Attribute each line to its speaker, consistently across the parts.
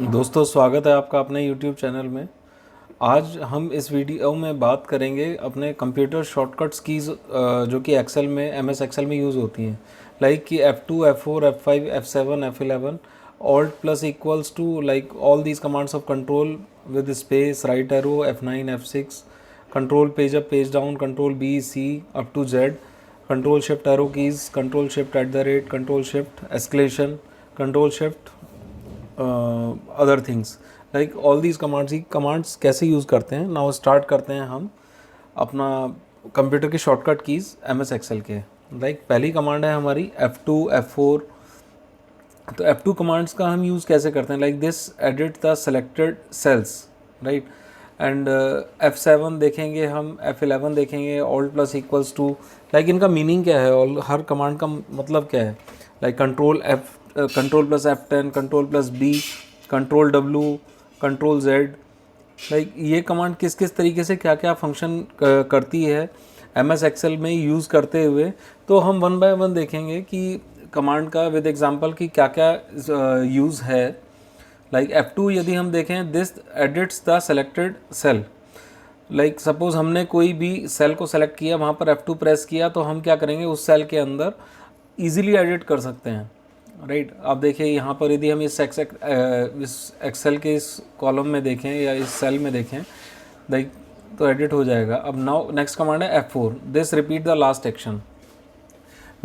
Speaker 1: दोस्तों, स्वागत है आपका अपने YouTube चैनल में। आज हम इस वीडियो में बात करेंगे अपने कंप्यूटर शॉर्टकट्स कीज़ जो कि एक्सेल में MS एक्सेल में यूज़ होती हैं, लाइक कि F2, F4, F5, F7, F11, Alt plus equals to, like all these commands of control with space, right arrow, F9, F6, control page up, page down, control B, C up to Z, control shift arrow keys, control shift @, control shift escalation, control shift other things, like all these commands. ही commands कैसे use करते हैं, now start करते हैं हम अपना computer के shortcut keys MS Excel के। लाइक पहली कमांड है हमारी F2, F4। तो F2 कमांड्स का हम यूज़ कैसे करते हैं, like this edit the selected cells, right. And F7 देखेंगे हम, F11 देखेंगे, alt plus equals to, like इनका मीनिंग क्या है और हर कमांड का मतलब क्या है, like control plus F10, control plus B, control W, control Z, like ये कमांड किस किस तरीके से क्या क्या फंक्शन करती है MS एक्सेल में यूज़ करते हुए। तो हम वन बाय वन देखेंगे कि कमांड का विद एग्जांपल कि क्या क्या यूज़ है। लाइक F2 यदि हम देखें, this edits the selected cell. Like suppose हमने कोई भी सेल को सेलेक्ट किया, वहाँ पर F2 प्रेस किया, तो हम क्या करेंगे, उस सेल के अंदर ईजिली एडिट कर सकते हैं, राइट। आप देखिए यहाँ पर यदि हम इस एक्सेल के इस कॉलम में देखें या इस सेल में देखें, लाइक तो एडिट हो जाएगा। अब नाउ नेक्स्ट कमांड है F4, this repeat the last action.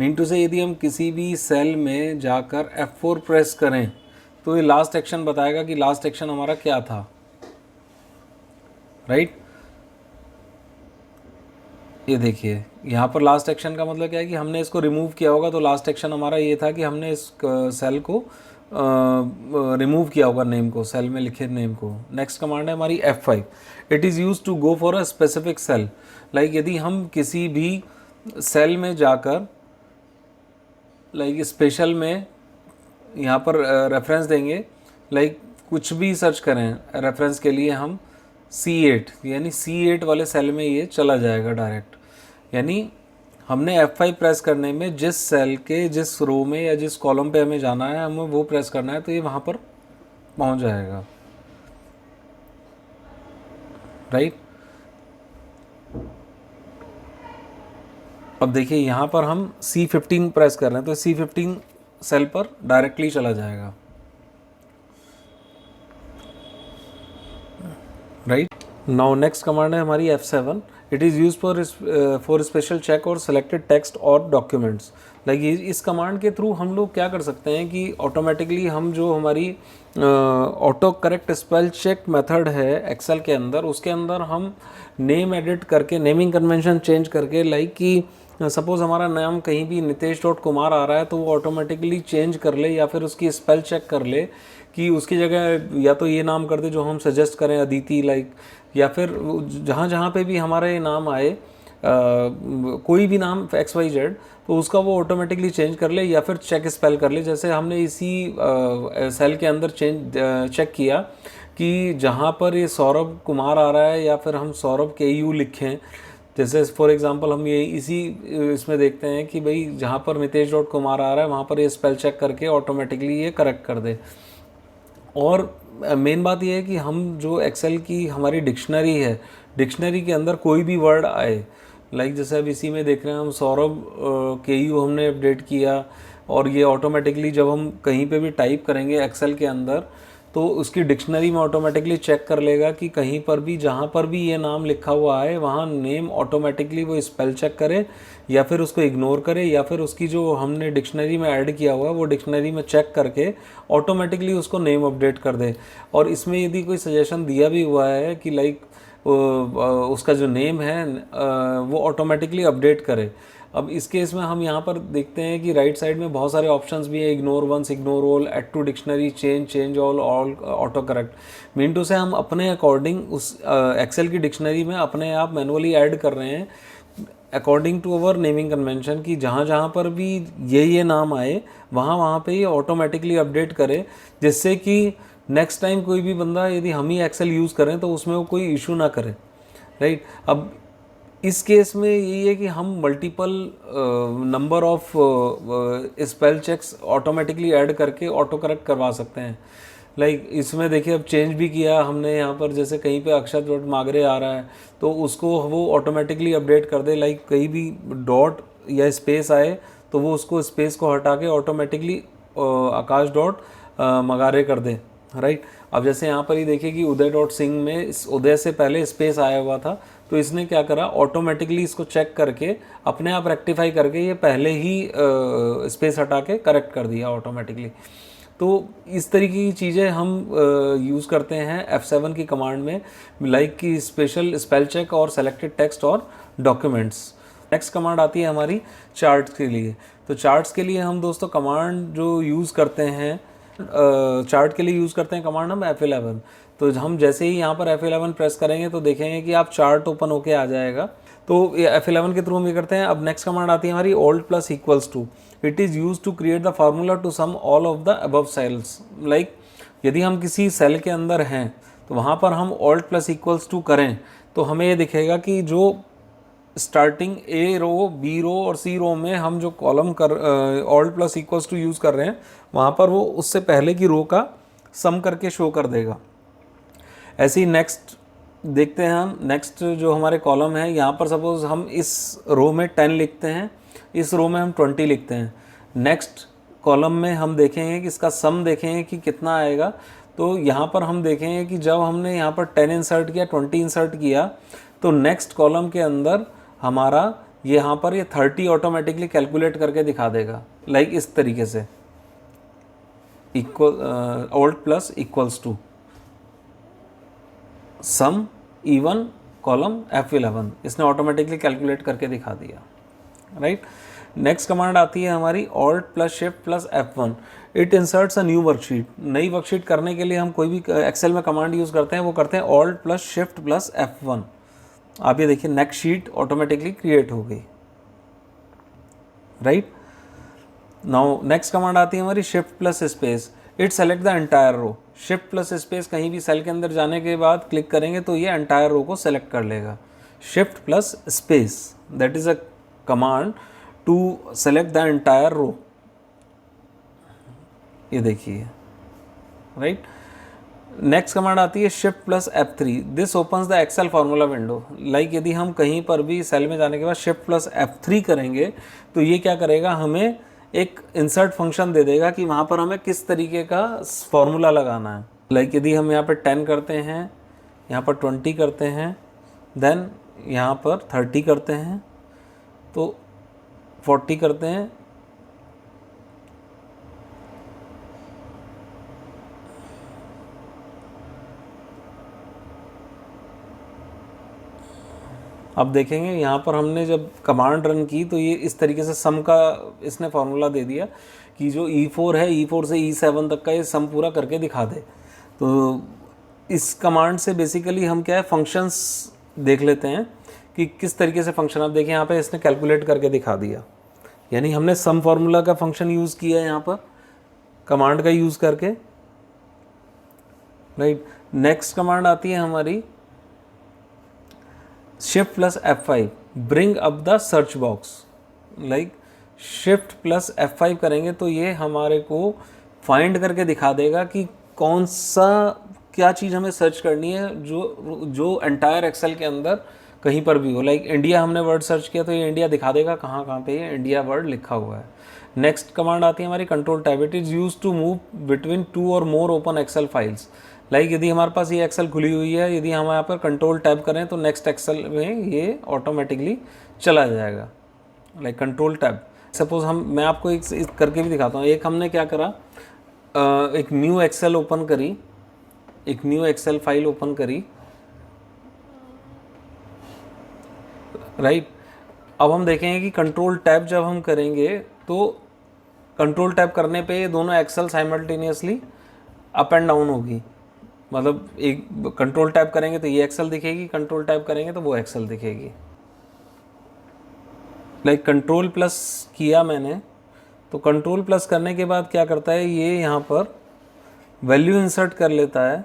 Speaker 1: Mean to say यदि हम किसी भी सेल में जाकर F4 प्रेस करें तो ये लास्ट एक्शन बताएगा कि लास्ट एक्शन हमारा क्या था, राइट। ये देखिए यहाँ पर लास्ट एक्शन का मतलब क्या है कि हमने इसको रिमूव किया होगा, तो लास्ट एक्शन हमारा ये था कि हमने इस सेल को रिमूव किया होगा, नेम को, सेल में लिखे नेम को। नेक्स्ट कमांड है हमारी F5, it is use to go for a specific cell. Like यदि हम किसी भी सेल में जाकर लाइक स्पेशल में यहाँ पर रेफरेंस देंगे, लाइक कुछ भी सर्च करें रेफरेंस के लिए, हम C8 यानी C8 वाले सेल में ये चला जाएगा डायरेक्ट। यानी हमने F5 प्रेस करने में जिस सेल के जिस रो में या जिस कॉलम पे हमें जाना है, हमें वो प्रेस करना है, तो ये वहाँ पर पहुँच जाएगा, राइट। अब देखिए यहाँ पर हम C15 प्रेस कर रहे हैं, तो C15 सेल पर डायरेक्टली चला जाएगा, राइट। नाउ नेक्स्ट कमांड है हमारी F7, it is use for special check और सेलेक्टेड टेक्स्ट और डॉक्यूमेंट्स। लाइक इस कमांड के थ्रू हम लोग क्या कर सकते हैं कि ऑटोमेटिकली हम जो हमारी auto correct spell check method है एक्सेल के अंदर, उसके अंदर हम नेम एडिट करके, नेमिंग कन्वेंशन चेंज करके, लाइक कि सपोज़ हमारा नाम कहीं भी नितेश.कुमार आ रहा है, तो वो ऑटोमेटिकली चेंज कर ले या फिर उसकी स्पेल चेक कर ले कि उसकी जगह या तो ये नाम कर दे जो हम सजेस्ट करें, अदिति, लाइक, या फिर जहाँ जहाँ पे भी हमारा ये नाम आए, कोई भी नाम XYZ, तो उसका वो ऑटोमेटिकली चेंज कर ले या फिर चेक स्पेल कर ले। जैसे हमने इसी सेल के अंदर चेक किया कि जहाँ पर ये सौरभ कुमार आ रहा है या फिर हम सौरभ KU लिखें, जैसे फॉर एग्जांपल हम ये इसी इसमें देखते हैं कि भाई जहाँ पर नितेश.कुमार आ रहा है वहाँ पर ये स्पेल चेक करके ऑटोमेटिकली ये करेक्ट कर दे। और मेन बात ये है कि हम जो एक्सेल की हमारी डिक्शनरी है, डिक्शनरी के अंदर कोई भी वर्ड आए, लाइक जैसे अब इसी में देख रहे हैं हम सौरभ KU हमने अपडेट किया, और ये ऑटोमेटिकली जब हम कहीं पे भी टाइप करेंगे एक्सेल के अंदर, तो उसकी डिक्शनरी में ऑटोमेटिकली चेक कर लेगा कि कहीं पर भी जहाँ पर भी ये नाम लिखा हुआ है वहाँ नेम ऑटोमेटिकली वो स्पेल चेक करे या फिर उसको इग्नोर करे, या फिर उसकी जो हमने डिक्शनरी में ऐड किया हुआ है वो डिक्शनरी में चेक करके ऑटोमेटिकली उसको नेम अपडेट कर दे। और इसमें यदि कोई सजेशन दिया भी हुआ है कि लाइक उसका जो नेम है वो ऑटोमेटिकली अपडेट करे। अब इस केस में हम यहाँ पर देखते हैं कि राइट साइड में बहुत सारे ऑप्शंस भी है, ignore once, ignore all, add to dictionary, change all auto correct. Mean to say हम अपने अकॉर्डिंग उस एक्सेल की डिक्शनरी में अपने आप मैनुअली ऐड कर रहे हैं according to our naming convention, कि जहाँ जहाँ पर भी ये नाम आए वहाँ वहाँ पे ये ऑटोमेटिकली अपडेट करे, जिससे कि नेक्स्ट टाइम कोई भी बंदा यदि हम ही एक्सेल यूज़ करें तो उसमें वो कोई इशू ना करे, राइट। अब इस केस में यही है कि हम multiple number of spell checks automatically add करके ऑटो करेक्ट करवा सकते हैं। लाइक इसमें देखिए अब चेंज भी किया हमने यहाँ पर, जैसे कहीं पे अक्षर डॉट मागरे आ रहा है तो उसको वो ऑटोमेटिकली अपडेट कर दे। लाइक कहीं भी डॉट या स्पेस आए तो वो उसको स्पेस को हटा के ऑटोमेटिकली आकाश डॉट मगारे कर दे, राइट। अब जैसे यहाँ पर ही देखिए कि उदय डॉट सिंह में इस उदय से पहले स्पेस आया हुआ था, तो इसने क्या करा, ऑटोमेटिकली इसको चेक करके अपने आप रेक्टिफाई करके ये पहले ही स्पेस हटा के करेक्ट कर दिया ऑटोमेटिकली। तो इस तरीके की चीज़ें हम यूज़ करते हैं F7 की कमांड में, लाइक कि स्पेशल स्पेल चेक और सेलेक्टेड टेक्स्ट और डॉक्यूमेंट्स। नेक्स्ट कमांड आती है हमारी चार्ट्स के लिए। तो चार्ट्स के लिए हम दोस्तों कमांड जो यूज़ करते हैं, चार्ट के लिए यूज़ करते हैं कमांड हम F11। तो हम जैसे ही यहाँ पर F11 प्रेस करेंगे तो देखेंगे कि आप चार्ट ओपन होके आ जाएगा। तो F11 के थ्रू हम ये करते हैं। अब नेक्स्ट कमांड आती है हमारी alt plus equals to. It is use to create the formula to sum all of the above cells. Like यदि हम किसी सेल के अंदर हैं तो वहाँ पर हम ऑल्ट प्लस इक्वल्स टू करें तो हमें ये दिखेगा कि जो स्टार्टिंग ए रो, बी रो और सी रो में हम जो कॉलम कर alt plus equals to use कर रहे हैं वहाँ पर वो उससे पहले की रो का सम करके शो कर देगा। ऐसे ही नेक्स्ट देखते हैं हम। नेक्स्ट जो हमारे कॉलम है, यहाँ पर सपोज हम इस रो में 10 लिखते हैं, इस रो में हम 20 लिखते हैं। नेक्स्ट कॉलम में हम देखेंगे कि इसका सम देखेंगे कि कितना आएगा। तो यहाँ पर हम देखेंगे कि जब हमने यहाँ पर 10 इंसर्ट किया, 20 इंसर्ट किया, तो नेक्स्ट कॉलम के अंदर हमारा यहाँ पर ये 30 ऑटोमेटिकली कैलकुलेट करके दिखा देगा। लाइक इस तरीके से equal alt plus equals to sum even column F11, इसने ऑटोमेटिकली कैलकुलेट करके दिखा दिया, राइट। नेक्स्ट कमांड आती है हमारी alt plus shift plus F1। It inserts a new worksheet. नई वर्कशीट करने के लिए हम कोई भी एक्सेल में कमांड यूज़ करते हैं, वो करते हैं alt plus shift plus F1। आप ये देखिए नेक्स्ट शीट ऑटोमेटिकली क्रिएट हो गई, राइट। नाउ नेक्स्ट कमांड आती है हमारी shift plus space. It select the entire row. Shift plus space कहीं भी सेल के अंदर जाने के बाद क्लिक करेंगे तो ये एंटायर रो को सेलेक्ट कर लेगा। Shift plus space, that is a command to select the entire row. ये देखिए, राइट। नेक्स्ट कमांड आती है shift plus F3। This opens the Excel formula window. Like यदि हम कहीं पर भी सेल में जाने के बाद शिफ्ट प्लस F3 करेंगे तो ये क्या करेगा, हमें एक इंसर्ट फंक्शन दे देगा कि वहाँ पर हमें किस तरीके का फॉर्मूला लगाना है। लाइक यदि हम यहाँ पर 10 करते हैं, यहाँ पर 20 करते हैं, देन यहाँ पर 30 करते हैं, तो 40 करते हैं, अब देखेंगे यहाँ पर हमने जब कमांड रन की तो ये इस तरीके से सम का इसने फार्मूला दे दिया कि जो E4 है, E4 से E7 तक का ये सम पूरा करके दिखा दे। तो इस कमांड से बेसिकली हम क्या है, फंक्शंस देख लेते हैं कि किस तरीके से फंक्शन। आप देखिए यहाँ पे इसने कैलकुलेट करके दिखा दिया, यानी हमने सम फार्मूला का फंक्शन यूज़ किया है यहाँ पर कमांड का यूज़ करके, राइट। नेक्स्ट कमांड आती है हमारी shift plus F5, bring up the search box. Like shift plus F5 करेंगे तो ये हमारे को फाइंड करके दिखा देगा कि कौन सा क्या चीज़ हमें सर्च करनी है जो एंटायर एक्सेल के अंदर कहीं पर भी हो। लाइक इंडिया हमने वर्ड सर्च किया तो ये इंडिया दिखा देगा कहाँ कहाँ पे ये इंडिया वर्ड लिखा हुआ है। नेक्स्ट कमांड आती है हमारी control tab. It is use to move between 2 और more open Excel files. Like यदि हमारे पास ये एक्सेल खुली हुई है, यदि हम यहाँ पर कंट्रोल टैब करें तो नेक्स्ट एक्सेल में ये ऑटोमेटिकली चला जाएगा। लाइक कंट्रोल टैब, सपोज मैं आपको एक करके भी दिखाता हूँ। एक हमने क्या करा, एक न्यू एक्सेल ओपन करी, एक न्यू एक्सेल फाइल ओपन करी, राइट। अब हम देखेंगे कि कंट्रोल टैब जब हम करेंगे तो कंट्रोल टैब करने पे ये दोनों Excel simultaneously up and down होगी। मतलब एक कंट्रोल टैब करेंगे तो ये एक्सेल दिखेगी, कंट्रोल टैब करेंगे तो वो एक्सेल दिखेगी। लाइक कंट्रोल प्लस किया मैंने, तो कंट्रोल प्लस करने के बाद क्या करता है, ये यहाँ पर वैल्यू इंसर्ट कर लेता है।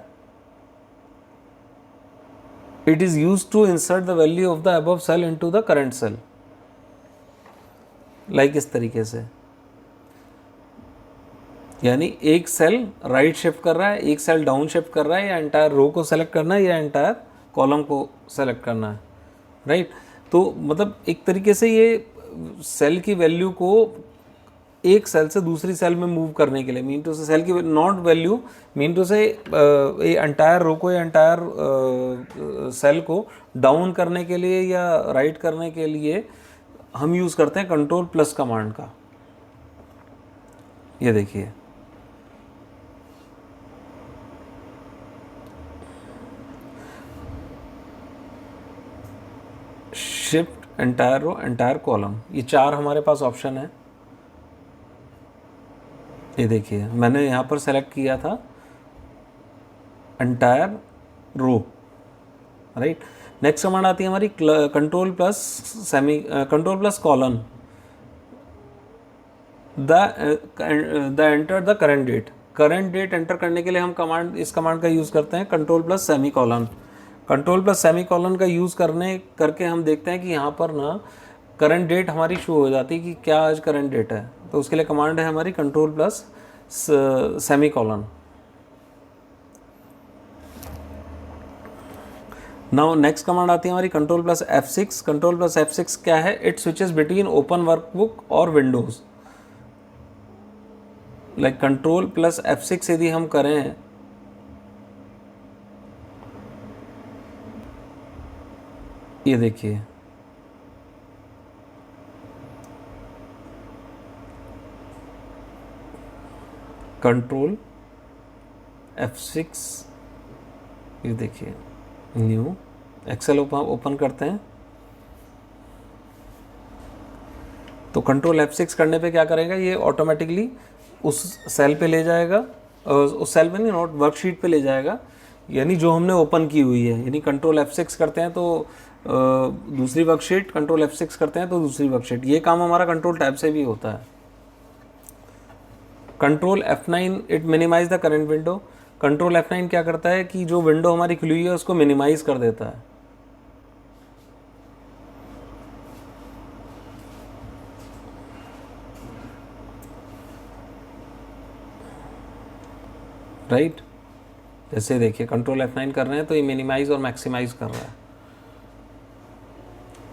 Speaker 1: It is use to insert the value of the above cell into the current cell. Like इस तरीके से। यानी एक सेल राइट शिफ्ट कर रहा है, एक सेल डाउन शिफ्ट कर रहा है, या एंटायर रो को सेलेक्ट करना है या एंटायर कॉलम को सेलेक्ट करना है, राइट। तो मतलब एक तरीके से ये सेल की वैल्यू को एक सेल से दूसरी सेल में मूव करने के लिए, मीन टू से सेल की नॉट वैल्यू, मीन टू से एंटायर रो को या एंटायर सेल को डाउन करने के लिए या राइट करने के लिए हम यूज़ करते हैं कंट्रोल प्लस कमांड का। ये देखिए, shift entire row entire column, ये 4 हमारे पास ऑप्शन है। ये देखिए मैंने यहाँ पर सेलेक्ट किया था entire row, right. Next command आती है हमारी control plus colon, the enter the current date. Current date enter करने के लिए हम इस कमांड का यूज़ करते हैं control plus semi colon. Control plus semi colon का यूज़ करके हम देखते हैं कि यहाँ पर ना करंट डेट हमारी शो हो जाती है कि क्या आज करंट डेट है। तो उसके लिए कमांड है हमारी control plus semi colon. Now next command आती है हमारी control plus F6। Control plus F6 क्या है? It switches between open workbook और windows. Like control plus F6 यदि हम करें, ये देखिए कंट्रोल F6, ये देखिए न्यू एक्सेल ओपन करते हैं। तो कंट्रोल F6 करने पे क्या करेगा, ये ऑटोमेटिकली उस सेल पे ले जाएगा, उस सेल पे नहीं, नोट वर्कशीट पे ले जाएगा, यानी जो हमने ओपन की हुई है। यानी कंट्रोल F6 करते हैं तो दूसरी वर्कशीट, कंट्रोल F6 करते हैं तो दूसरी वर्कशीट। ये काम हमारा कंट्रोल टैब से भी होता है। Control F9 it minimise the current window. Control F9 क्या करता है कि जो विंडो हमारी खुली हुई है उसको मिनिमाइज कर देता है। राइट, जैसे देखिए कंट्रोल F9 कर रहे हैं तो ये मिनिमाइज और मैक्सिमाइज कर रहा है।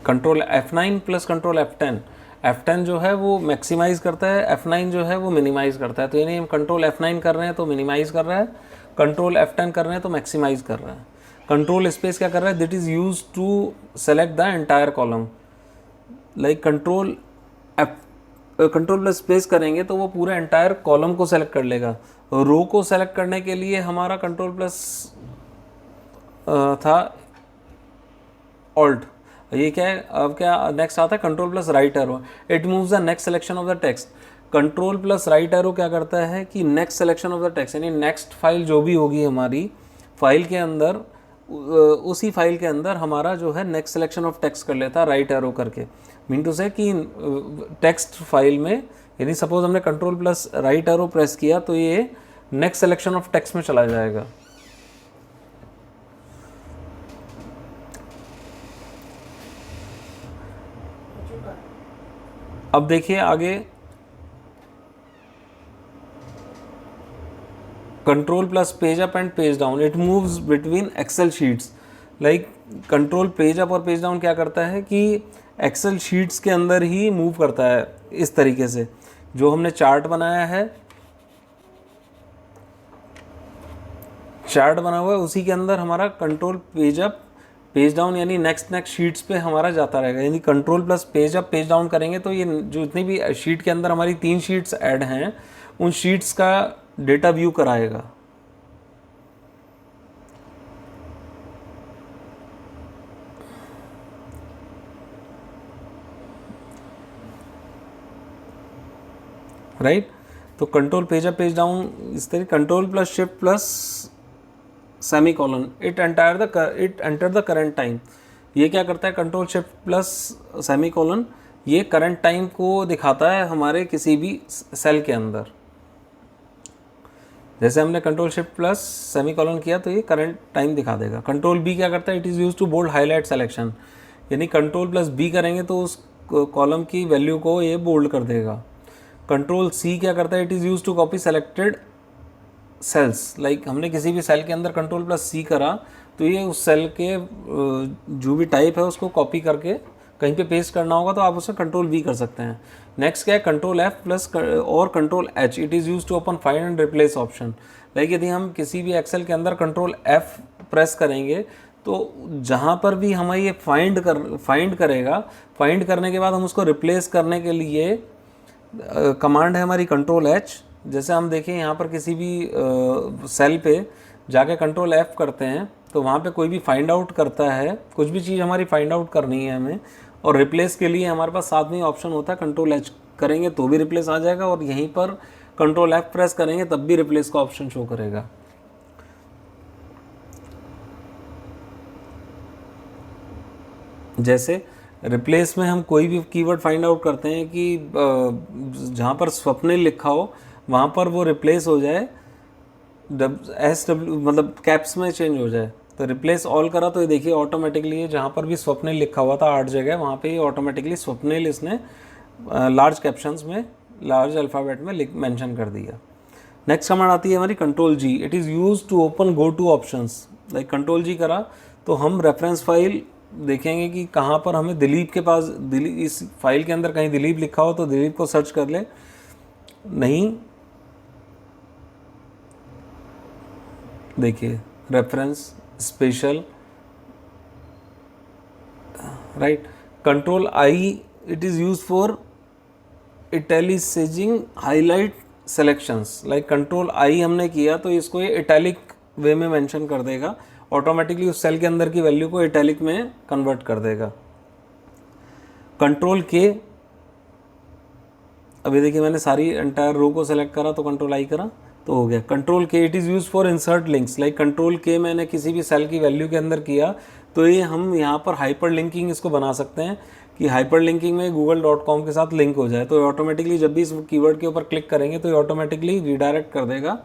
Speaker 1: Control F9 plus control F10, F10 जो है वो मैक्सिमाइज करता है, F9 जो है वो मिनिमाइज करता है। तो यानी हम कंट्रोल F9 कर रहे हैं तो मिनिमाइज कर रहा है, कंट्रोल F10 कर रहे हैं तो मैक्सिमाइज कर रहा है। कंट्रोल स्पेस क्या कर रहा है, that is use to select the entire column. Like control plus space करेंगे तो वो पूरे एंटायर कॉलम को सेलेक्ट कर लेगा। रो को सेलेक्ट करने के लिए हमारा कंट्रोल प्लस था ऑल्ट। ये क्या है, अब क्या नेक्स्ट आता है control plus right arrow. It moves the next selection of the text. Control plus right arrow क्या करता है कि next selection of the text, यानी नेक्स्ट फाइल जो भी होगी हमारी फाइल के अंदर, उसी फाइल के अंदर हमारा जो है नेक्स्ट सिलेक्शन ऑफ टेक्स्ट कर लेता है राइट एरो करके। मीन टू से कि टेक्स्ट फाइल में, यानी सपोज हमने control plus right arrow press किया तो ये नेक्स्ट सिलेक्शन ऑफ टेक्स्ट में चला जाएगा। अब देखिए आगे control plus page up and page down, it moves between Excel sheets. Like control page up और पेज डाउन क्या करता है कि एक्सेल शीट्स के अंदर ही मूव करता है। इस तरीके से जो हमने चार्ट बनाया है, चार्ट बना हुआ है, उसी के अंदर हमारा control page up page down यानी नेक्स्ट शीट्स पे हमारा जाता रहेगा। यानी control plus page up page down करेंगे तो ये जो इतनी भी शीट के अंदर हमारी 3 शीट्स ऐड हैं, उन शीट्स का डेटा व्यू कराएगा। राइट, तो control page up page down इस तरह। Control plus shift plus semi colon, it enter the current time. ये क्या करता है, control shift plus semi colon, ये करंट टाइम को दिखाता है हमारे किसी भी सेल के अंदर। जैसे हमने control shift plus semi colon किया तो ये करंट टाइम दिखा देगा। कंट्रोल बी क्या करता है, it is use to bold highlight selection. यानी कंट्रोल प्लस बी करेंगे तो उस कॉलम की वैल्यू को ये बोल्ड कर देगा। कंट्रोल सी क्या करता है, it is use to copy selected cells, like हमने किसी भी सेल के अंदर कंट्रोल प्लस सी करा तो ये उस सेल के जो भी टाइप है उसको कॉपी करके कहीं पे पेस्ट करना होगा तो आप उसे कंट्रोल वी कर सकते हैं। नेक्स्ट क्या है, कंट्रोल एफ प्लस और control H, it is use to open find and replace option. Like यदि हम किसी भी एक्सेल के अंदर कंट्रोल एफ प्रेस करेंगे तो जहाँ पर भी हमें ये फाइंड करेगा, फाइंड करने के बाद हम उसको रिप्लेस करने के लिए कमांड है हमारी कंट्रोल एच। जैसे हम देखें यहाँ पर किसी भी सेल पे जाके कंट्रोल एफ करते हैं तो वहाँ पे कोई भी फाइंड आउट करता है, कुछ भी चीज़ हमारी फाइंड आउट करनी है हमें, और रिप्लेस के लिए हमारे पास साथ में ऑप्शन होता है कंट्रोल एच करेंगे तो भी रिप्लेस आ जाएगा, और यहीं पर कंट्रोल एफ प्रेस करेंगे तब भी रिप्लेस का ऑप्शन शो करेगा। जैसे रिप्लेस में हम कोई भी कीवर्ड फाइंड आउट करते हैं कि जहाँ पर स्वप्निल लिखा हो वहाँ पर वो रिप्लेस हो जाए SW मतलब कैप्स में चेंज हो जाए, तो रिप्लेस ऑल करा तो ये देखिए ऑटोमेटिकली जहाँ पर भी स्वप्निल लिखा हुआ था 8 जगह वहाँ पे ये ऑटोमेटिकली स्वप्निल इसने लार्ज कैप्शंस में लार्ज अल्फ़ाबेट में मेंशन कर दिया। नेक्स्ट कमांड आती है हमारी control G, it is use to open go to options. Like control G करा तो हम रेफरेंस फाइल देखेंगे कि कहाँ पर हमें दिलीप के पास इस फाइल के अंदर कहीं दिलीप लिखा हो तो दिलीप को सर्च कर ले, नहीं देखिए reference special, right. Control I, it is use for italicising highlight selections. Like control I हमने किया तो इसको ये इटैलिक वे में मेंशन कर देगा, ऑटोमेटिकली उस सेल के अंदर की वैल्यू को इटैलिक में कन्वर्ट कर देगा। कंट्रोल के, अभी देखिए मैंने सारी एंटायर रो को सेलेक्ट करा तो कंट्रोल आई करा तो हो गया। कंट्रोल के, it is use for insert links. Like control के मैंने किसी भी सेल की वैल्यू के अंदर किया तो ये हम यहाँ पर हाइपर लिंकिंग इसको बना सकते हैं कि हाइपर लिंकिंग में google.com के साथ लिंक हो जाए, तो ऑटोमेटिकली जब भी इस कीवर्ड के ऊपर क्लिक करेंगे तो ये ऑटोमेटिकली रिडायरेक्ट कर देगा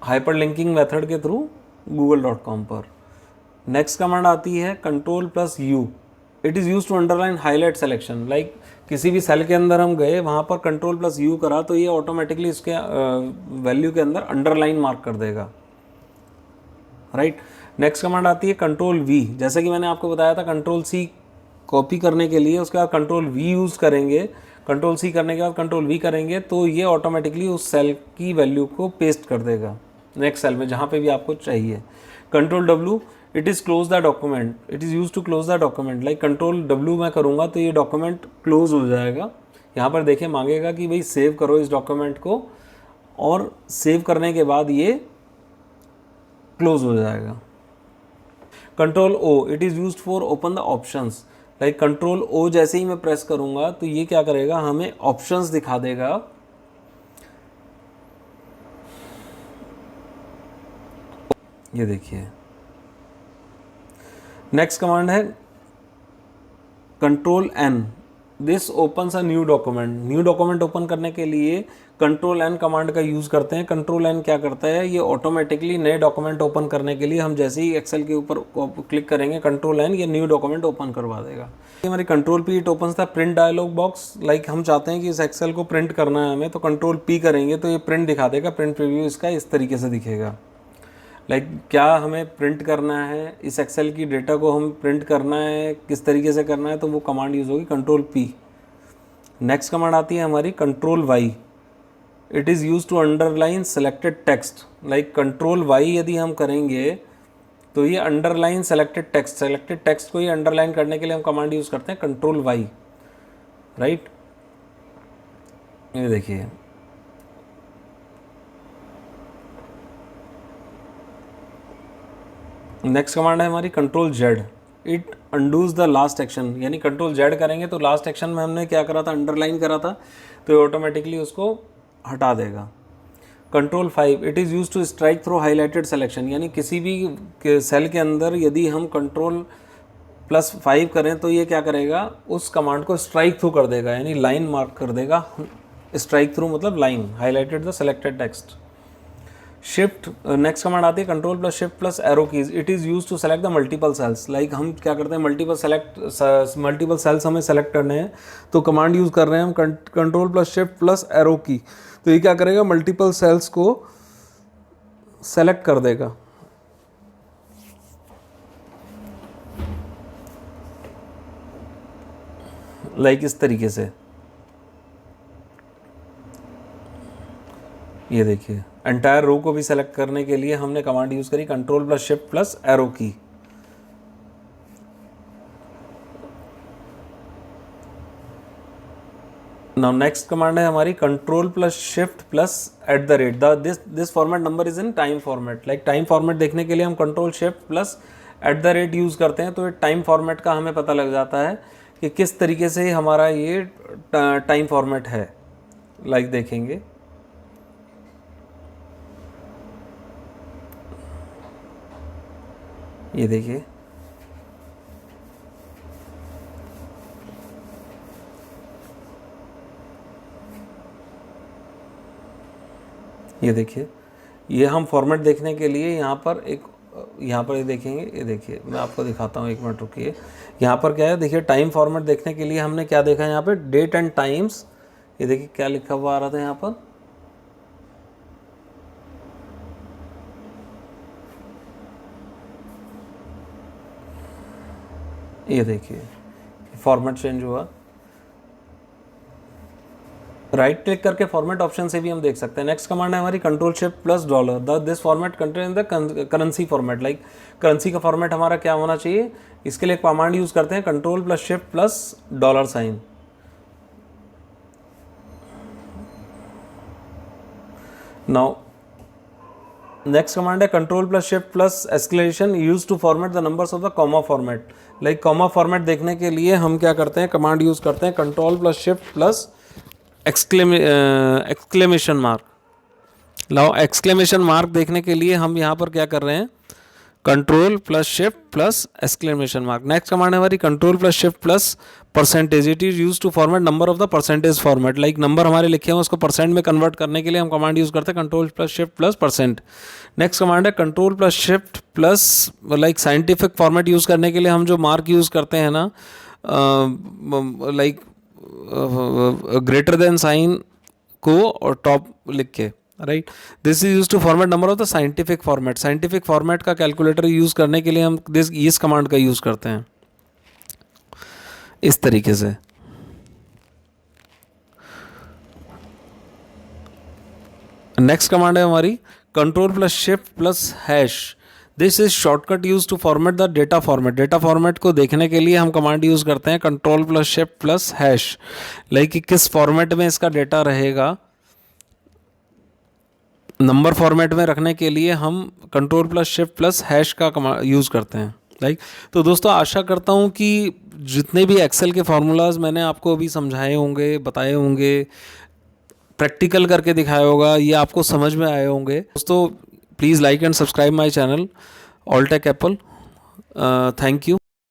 Speaker 1: हाइपर लिंकिंग मेथड के थ्रू google.com पर। नेक्स्ट कमांड आती है control plus U, it is use to underline highlight selection. Like किसी भी सेल के अंदर हम गए वहाँ पर कंट्रोल प्लस यू करा तो ये ऑटोमेटिकली इसके वैल्यू के अंदर अंडरलाइन मार्क कर देगा, राइट। नेक्स्ट कमांड आती है कंट्रोल वी, जैसे कि मैंने आपको बताया था कंट्रोल सी कॉपी करने के लिए उसके बाद कंट्रोल वी यूज़ करेंगे, कंट्रोल सी करने के बाद कंट्रोल वी करेंगे तो ये ऑटोमेटिकली उस सेल की वैल्यू को पेस्ट कर देगा नेक्स्ट सेल में जहाँ पे भी आपको चाहिए। Control W, it is close the document, it is use to close the document. Like control W मैं करूँगा तो ये डॉक्यूमेंट क्लोज हो जाएगा। यहाँ पर देखिए मांगेगा कि भाई सेव करो इस डॉक्यूमेंट को, और सेव करने के बाद ये क्लोज हो जाएगा। Control O, it is use for open the options. Like control O जैसे ही मैं प्रेस करूँगा तो ये क्या करेगा, हमें ऑप्शंस दिखा देगा। ये देखिए नेक्स्ट कमांड है control N, this opens a new document. New document open करने के लिए कंट्रोल एन कमांड का यूज़ करते हैं। कंट्रोल एन क्या करता है, ये ऑटोमेटिकली नए डॉक्यूमेंट ओपन करने के लिए हम जैसे ही एक्सेल के ऊपर क्लिक करेंगे कंट्रोल एन, ये न्यू डॉक्यूमेंट ओपन करवा देगा। हमारी control P, it opens the print dialogue box. Like हम चाहते हैं कि इस एक्सेल को प्रिंट करना है हमें, तो कंट्रोल पी करेंगे तो ये प्रिंट दिखा देगा। प्रिंट प्रीव्यू इसका इस तरीके से दिखेगा। लाइक क्या हमें प्रिंट करना है, इस एक्सेल की डेटा को हम प्रिंट करना है, किस तरीके से करना है, तो वो कमांड यूज़ होगी कंट्रोल पी। नेक्स्ट कमांड आती है हमारी control Y, it is use to underline selected text. Like control Y यदि हम करेंगे तो ये अंडरलाइन सेलेक्टेड टेक्स्ट को ये अंडरलाइन करने के लिए हम कमांड यूज़ करते हैं कंट्रोल वाई, राइट। ये देखिए नेक्स्ट कमांड है हमारी control Z, it undoes the last action. यानी कंट्रोल जेड करेंगे तो लास्ट एक्शन में हमने क्या करा था, अंडरलाइन करा था, तो ये ऑटोमेटिकली उसको हटा देगा। Control 5, it is use to strike through highlighted selection. यानी किसी भी सेल के अंदर यदि हम कंट्रोल प्लस 5 करें तो ये क्या करेगा, उस कमांड को स्ट्राइक थ्रू कर देगा, यानी लाइन मार्क कर देगा। स्ट्राइक थ्रू मतलब line, highlighted the selected text. Shift, next command आती है control plus shift plus arrow keys, it is use to select the multiple cells. Like हम क्या करते हैं, मल्टीपल सेल्स हमें सेलेक्ट करने हैं, तो कमांड यूज़ कर रहे हैं हम control plus shift plus arrow की। तो ये क्या करेगा, मल्टीपल सेल्स को सेलेक्ट कर देगा। लाइक इस तरीके से, ये देखिए एंटायर रो को भी सेलेक्ट करने के लिए हमने कमांड यूज़ करी control plus shift plus arrow की। नाउ नेक्स्ट कमांड है हमारी control plus shift plus at the rate. This format number is in time format. Like time format देखने के लिए हम control shift plus at the rate use करते हैं, तो ये टाइम फॉर्मेट का हमें पता लग जाता है कि किस तरीके से हमारा ये टाइम फॉर्मेट है। लाइक देखेंगे, ये देखिए, ये देखिए, ये हम फॉर्मेट देखने के लिए यहाँ पर ये देखेंगे, ये देखिए मैं आपको दिखाता हूँ, एक मिनट रुकिए। यहाँ पर क्या है, देखिए टाइम फॉर्मेट देखने के लिए हमने क्या देखा है यहाँ पे, डेट एंड टाइम्स। ये देखिए क्या लिखा हुआ आ रहा था यहाँ पर, ये देखिए फॉर्मेट चेंज हुआ। राइट क्लिक करके फॉर्मेट ऑप्शन से भी हम देख सकते हैं। नेक्स्ट कमांड है हमारी control shift plus dollar. This format contain the currency format. Like currency का फॉर्मेट हमारा क्या होना चाहिए, इसके लिए कमांड यूज करते हैं control plus shift plus dollar sign. Now next command है control plus shift plus escalation use to format the numbers of the comma format. Like comma format देखने के लिए हम क्या करते हैं, कमांड यूज करते हैं control plus shift plus exclamation mark. लाओ एक्सक्लेमेशन मार्क देखने के लिए हम यहाँ पर क्या कर रहे हैं, control plus shift plus exclamation mark. Next command है हमारी control plus shift plus percentage. It is use to format number of the percentage format. Like number हमारे लिखे हैं उसको परसेंट में कन्वर्ट करने के लिए हम कमांड यूज करते हैं control plus shift plus percent. Next command है control plus shift plus, like scientific format use करने के लिए हम जो मार्क यूज करते हैं ना, लाइक ग्रेटर देन साइन को और टॉप लिख के, right. This is use to format number of the scientific format. Scientific format का कैलकुलेटर यूज करने के लिए हम इस कमांड का यूज करते हैं इस तरीके से। नेक्स्ट कमांड है हमारी control plus shift plus hash. This is shortcut use to format the data format. Data format को देखने के लिए हम कमांड यूज करते हैं control plus shift plus hash. Like किस फॉर्मेट में इसका डेटा रहेगा, नंबर फॉर्मेट में रखने के लिए हम control plus shift plus hash का यूज़ करते हैं। लाइक तो दोस्तों आशा करता हूँ कि जितने भी एक्सेल के फार्मूलाज मैंने आपको अभी समझाए होंगे, बताए होंगे, प्रैक्टिकल करके दिखाया होगा, ये आपको समझ में आए होंगे। दोस्तों please like and subscribe my channel All Tech Apple. Thank you.